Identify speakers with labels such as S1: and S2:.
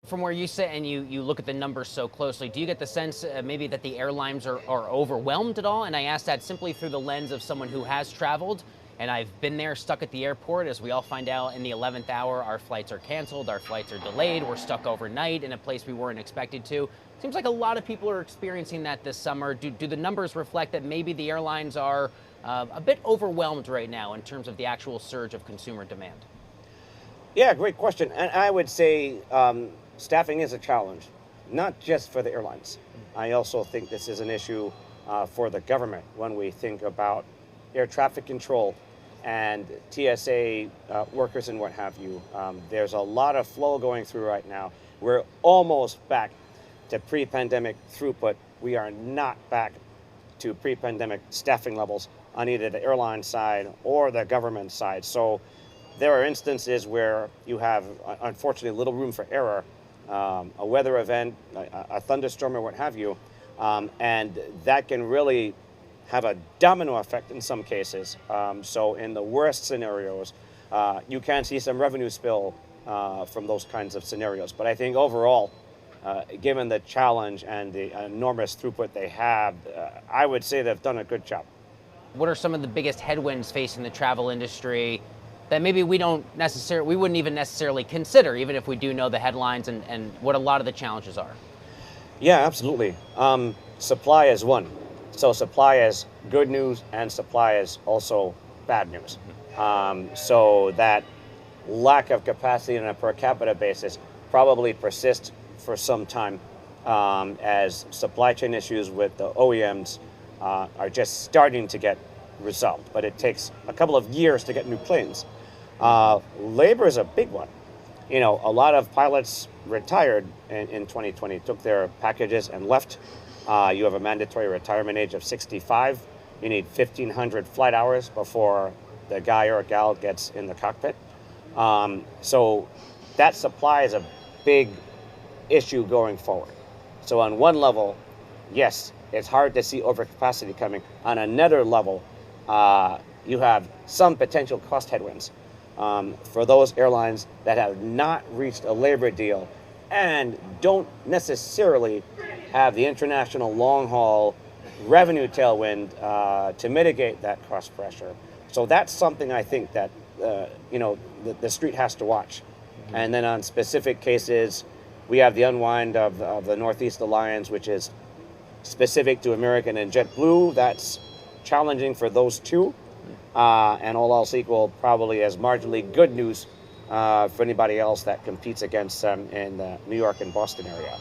S1: From where you sit and you look at the numbers so closely, do you get the sense maybe that the airlines are overwhelmed at all? And I ask that simply through the lens of someone who has traveled, and I've been there stuck at the airport. As we all find out in the 11th hour, our flights are canceled, our flights are delayed, we're stuck overnight in a place we weren't expected to. Seems like a lot of people are experiencing that this summer. Do the numbers reflect that maybe the airlines are a bit overwhelmed right now in terms of the actual surge of consumer demand?
S2: Yeah, great question. And I would say staffing is a challenge, not just for the airlines. I also think this is an issue for the government when we think about air traffic control and TSA workers and what have you. There's a lot of flow going through right now. We're almost back to pre-pandemic throughput. We are not back to pre-pandemic staffing levels on either the airline side or the government side. So there are instances where you have, unfortunately, little room for error, a weather event, a thunderstorm or what have you, and that can really have a domino effect in some cases. So in the worst scenarios, you can see some revenue spill from those kinds of scenarios. But I think overall, given the challenge and the enormous throughput they have, I would say they've done a good job.
S1: What are some of the biggest headwinds facing the travel industry that maybe we wouldn't even necessarily consider, even if we do know the headlines and what a lot of the challenges are?
S2: Yeah, absolutely. Supply is one. So supply is good news and supply is also bad news. So that lack of capacity on a per capita basis probably persists for some time as supply chain issues with the OEMs are just starting to get resolved. But it takes a couple of years to get new planes. Labor is a big one. You know, a lot of pilots retired in 2020, took their packages and left. You have a mandatory retirement age of 65. You need 1,500 flight hours before the guy or gal gets in the cockpit. So that supply is a big issue going forward. So on one level, yes, it's hard to see overcapacity coming. On another level, you have some potential cost headwinds for those airlines that have not reached a labor deal and don't necessarily have the international long-haul revenue tailwind to mitigate that cost pressure. So that's something I think that the street has to watch. Mm-hmm. And then on specific cases, we have the unwind of the Northeast Alliance, which is specific to American and JetBlue. That's challenging for those two. And all else equal, probably as marginally good news for anybody else that competes against them in the New York and Boston area.